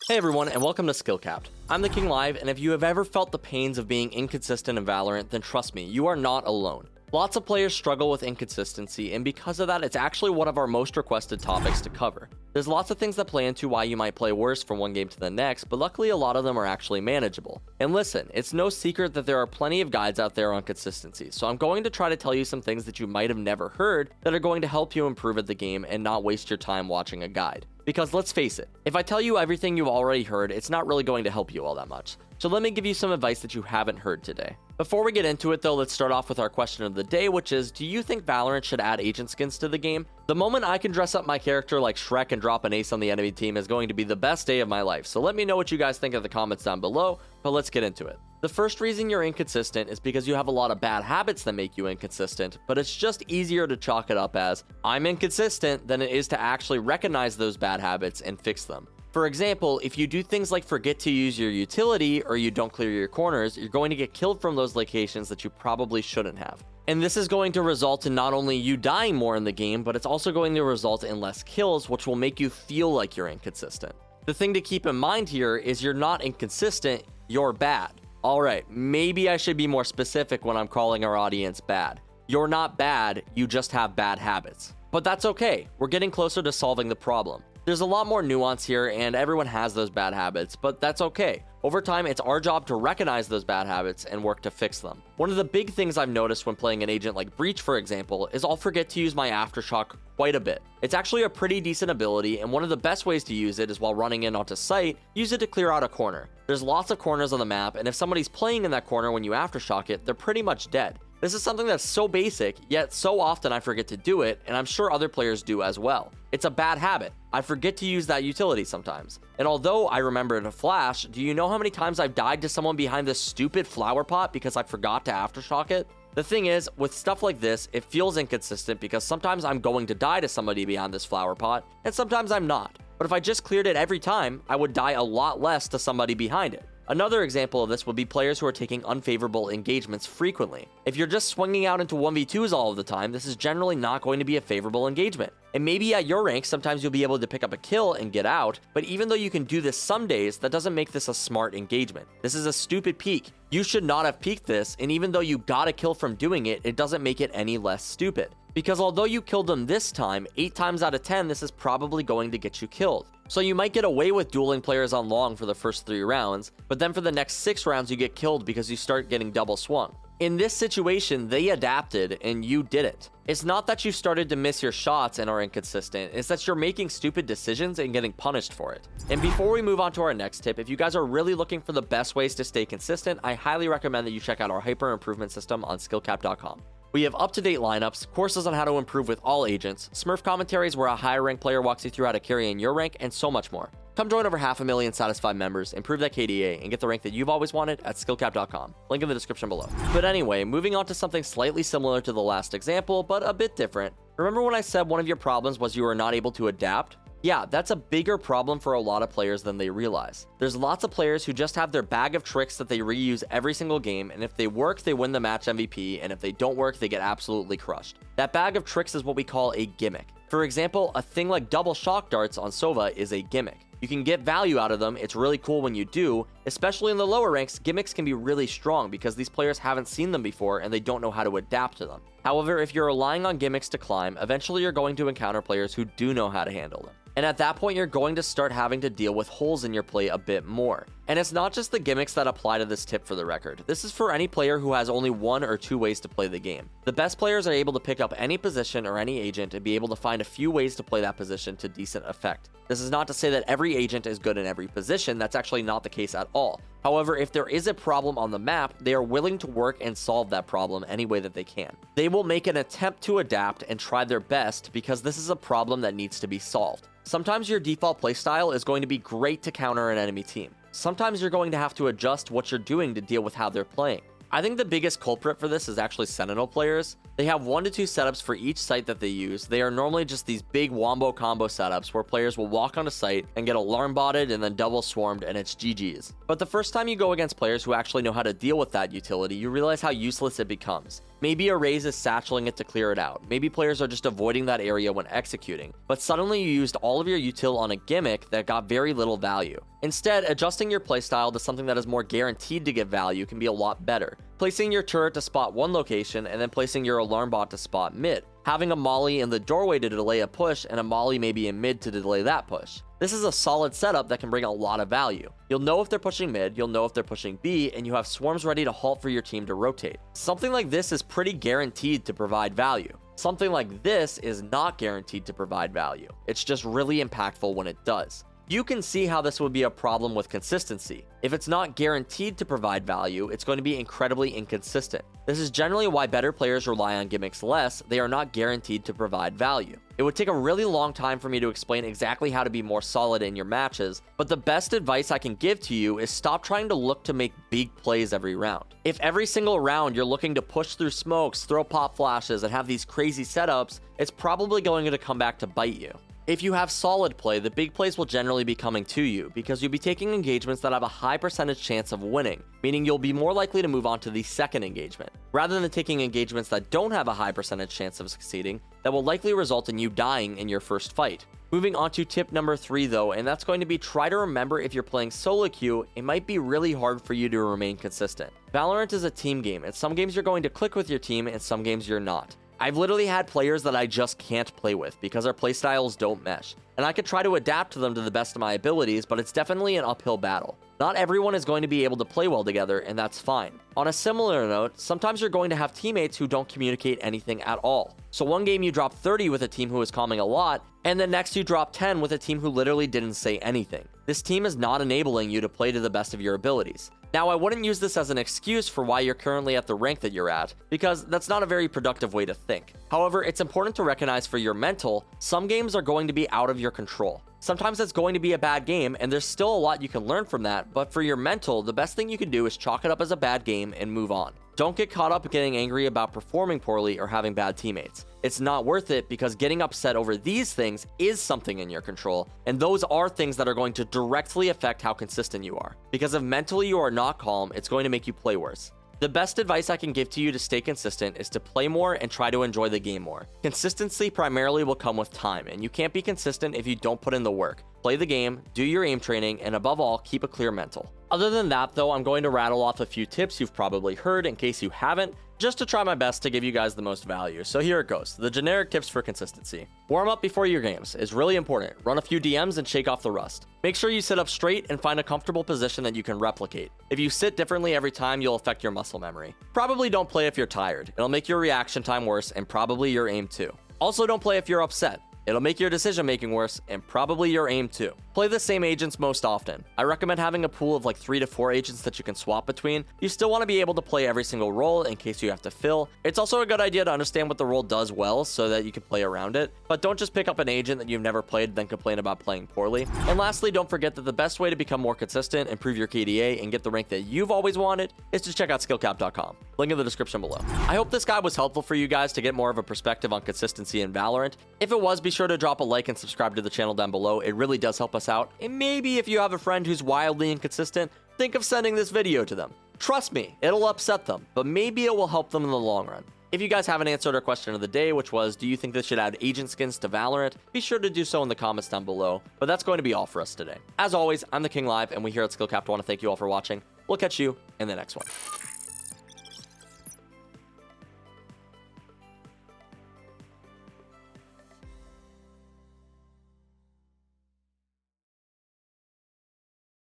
Hey everyone, and welcome to SkillCapped. I'm the King Live, and if you have ever felt the pains of being inconsistent in Valorant, then trust me, you are not alone. Lots of players struggle with inconsistency, and because of that, it's actually one of our most requested topics to cover. There's lots of things that play into why you might play worse from one game to the next, but luckily a lot of them are actually manageable. And listen, it's no secret that there are plenty of guides out there on consistency, so I'm going to try to tell you some things that you might have never heard that are going to help you improve at the game and not waste your time watching a guide. Because let's face it, if I tell you everything you've already heard, it's not really going to help you all that much. So let me give you some advice that you haven't heard today. Before we get into it though, let's start off with our question of the day, which is, do you think Valorant should add agent skins to the game? The moment I can dress up my character like Shrek and drop an ace on the enemy team is going to be the best day of my life. So let me know what you guys think in the comments down below, but let's get into it. The first reason you're inconsistent is because you have a lot of bad habits that make you inconsistent, but it's just easier to chalk it up as, I'm inconsistent, than it is to actually recognize those bad habits and fix them. For example, if you do things like forget to use your utility or you don't clear your corners, you're going to get killed from those locations that you probably shouldn't have. And this is going to result in not only you dying more in the game, but it's also going to result in less kills, which will make you feel like you're inconsistent. The thing to keep in mind here is you're not inconsistent, you're bad. Alright, maybe I should be more specific when I'm calling our audience bad. You're not bad, you just have bad habits. But that's okay, we're getting closer to solving the problem. There's a lot more nuance here, and everyone has those bad habits, but that's okay. Over time, it's our job to recognize those bad habits and work to fix them. One of the big things I've noticed when playing an agent like Breach, for example, is I'll forget to use my Aftershock quite a bit. It's actually a pretty decent ability, and one of the best ways to use it is while running in onto site, use it to clear out a corner. There's lots of corners on the map, and if somebody's playing in that corner when you Aftershock it, they're pretty much dead. This is something that's so basic, yet so often I forget to do it, and I'm sure other players do as well. It's a bad habit. I forget to use that utility sometimes. And although I remember in a flash, do you know how many times I've died to someone behind this stupid flower pot because I forgot to Aftershock it? The thing is, with stuff like this, it feels inconsistent because sometimes I'm going to die to somebody behind this flower pot, and sometimes I'm not. But if I just cleared it every time, I would die a lot less to somebody behind it. Another example of this would be players who are taking unfavorable engagements frequently. If you're just swinging out into 1v2s all of the time, this is generally not going to be a favorable engagement. And maybe at your rank, sometimes you'll be able to pick up a kill and get out, but even though you can do this some days, that doesn't make this a smart engagement. This is a stupid peek. You should not have peeked this, and even though you got a kill from doing it, it doesn't make it any less stupid. Because although you killed them this time, 8 times out of 10, this is probably going to get you killed. So you might get away with dueling players on long for the first 3 rounds, but then for the next 6 rounds you get killed because you start getting double swung. In this situation, they adapted and you didn't. It's not that you started to miss your shots and are inconsistent, it's that you're making stupid decisions and getting punished for it. And before we move on to our next tip, if you guys are really looking for the best ways to stay consistent, I highly recommend that you check out our hyper improvement system on skillcapped.com. We have up-to-date lineups, courses on how to improve with all agents, Smurf commentaries where a higher rank player walks you through how to carry in your rank, and so much more. Come join over 500,000 satisfied members, improve that KDA, and get the rank that you've always wanted at skillcapped.com. Link in the description below. But anyway, moving on to something slightly similar to the last example, but a bit different. Remember when I said one of your problems was you were not able to adapt? Yeah, that's a bigger problem for a lot of players than they realize. There's lots of players who just have their bag of tricks that they reuse every single game, and if they work, they win the match MVP, and if they don't work, they get absolutely crushed. That bag of tricks is what we call a gimmick. For example, a thing like double shock darts on Sova is a gimmick. You can get value out of them, it's really cool when you do, especially in the lower ranks. Gimmicks can be really strong because these players haven't seen them before and they don't know how to adapt to them. However, if you're relying on gimmicks to climb, eventually you're going to encounter players who do know how to handle them. And at that point, you're going to start having to deal with holes in your play a bit more. And it's not just the gimmicks that apply to this tip for the record. This is for any player who has only 1 or 2 ways to play the game. The best players are able to pick up any position or any agent and be able to find a few ways to play that position to decent effect. This is not to say that every agent is good in every position. That's actually not the case at all. However, if there is a problem on the map, they are willing to work and solve that problem any way that they can. They will make an attempt to adapt and try their best because this is a problem that needs to be solved. Sometimes your default playstyle is going to be great to counter an enemy team. Sometimes you're going to have to adjust what you're doing to deal with how they're playing. I think the biggest culprit for this is actually Sentinel players. They have 1 to 2 setups for each site that they use. They are normally just these big wombo combo setups where players will walk on a site and get alarm botted and then double swarmed, and it's GG's. But the first time you go against players who actually know how to deal with that utility, you realize how useless it becomes. Maybe a Raze is satcheling it to clear it out. Maybe players are just avoiding that area when executing. But suddenly you used all of your util on a gimmick that got very little value. Instead, adjusting your playstyle to something that is more guaranteed to get value can be a lot better. Placing your turret to spot one location and then placing your alarm bot to spot mid. Having a molly in the doorway to delay a push and a molly maybe in mid to delay that push. This is a solid setup that can bring a lot of value. You'll know if they're pushing mid, you'll know if they're pushing B, and you have swarms ready to halt for your team to rotate. Something like this is pretty guaranteed to provide value. Something like this is not guaranteed to provide value. It's just really impactful when it does. You can see how this would be a problem with consistency. If it's not guaranteed to provide value, it's going to be incredibly inconsistent. This is generally why better players rely on gimmicks less. They are not guaranteed to provide value. It would take a really long time for me to explain exactly how to be more solid in your matches, but the best advice I can give to you is stop trying to look to make big plays every round. If every single round you're looking to push through smokes, throw pop flashes, and have these crazy setups, it's probably going to come back to bite you. If you have solid play, the big plays will generally be coming to you because you'll be taking engagements that have a high percentage chance of winning, meaning you'll be more likely to move on to the second engagement, rather than taking engagements that don't have a high percentage chance of succeeding that will likely result in you dying in your first fight. Moving on to tip number 3 though, and that's going to be try to remember if you're playing solo queue, it might be really hard for you to remain consistent. Valorant is a team game, and some games you're going to click with your team and some games you're not. I've literally had players that I just can't play with because our playstyles don't mesh, and I could try to adapt to them to the best of my abilities, but it's definitely an uphill battle. Not everyone is going to be able to play well together, and that's fine. On a similar note, sometimes you're going to have teammates who don't communicate anything at all. So one game you drop 30 with a team who is calming a lot, and the next you drop 10 with a team who literally didn't say anything. This team is not enabling you to play to the best of your abilities. Now, I wouldn't use this as an excuse for why you're currently at the rank that you're at, because that's not a very productive way to think. However, it's important to recognize for your mental, some games are going to be out of your control. Sometimes it's going to be a bad game, and there's still a lot you can learn from that, but for your mental, the best thing you can do is chalk it up as a bad game and move on. Don't get caught up getting angry about performing poorly or having bad teammates. It's not worth it because getting upset over these things is something in your control, and those are things that are going to directly affect how consistent you are. Because if mentally you are not calm, it's going to make you play worse. The best advice I can give to you to stay consistent is to play more and try to enjoy the game more. Consistency primarily will come with time, and you can't be consistent if you don't put in the work. Play the game, do your aim training, and above all, keep a clear mental. Other than that though, I'm going to rattle off a few tips you've probably heard in case you haven't, just to try my best to give you guys the most value. So here it goes, the generic tips for consistency. Warm up before your games is really important. Run a few DMs and shake off the rust. Make sure you sit up straight and find a comfortable position that you can replicate. If you sit differently every time, you'll affect your muscle memory. Probably don't play if you're tired. It'll make your reaction time worse and probably your aim too. Also don't play if you're upset. It'll make your decision making worse and probably your aim too. Play the same agents most often. I recommend having a pool of like 3 to 4 agents that you can swap between. You still want to be able to play every single role in case you have to fill. It's also a good idea to understand what the role does well so that you can play around it, but don't just pick up an agent that you've never played then complain about playing poorly. And lastly, don't forget that the best way to become more consistent, improve your KDA, and get the rank that you've always wanted is to check out SkillCapped.com. Link in the description below. I hope this guide was helpful for you guys to get more of a perspective on consistency in Valorant. If it was, be sure to drop a like and subscribe to the channel down below. It really does help us out. And maybe if you have a friend who's wildly inconsistent, think of sending this video to them. Trust me, it'll upset them, but maybe it will help them in the long run. If you guys haven't answered our question of the day, which was, do you think this should add agent skins to Valorant? Be sure to do so in the comments down below. But that's going to be all for us today. As always, I'm the King Live, and we here at SkillCapped want to thank you all for watching. We'll catch you in the next one.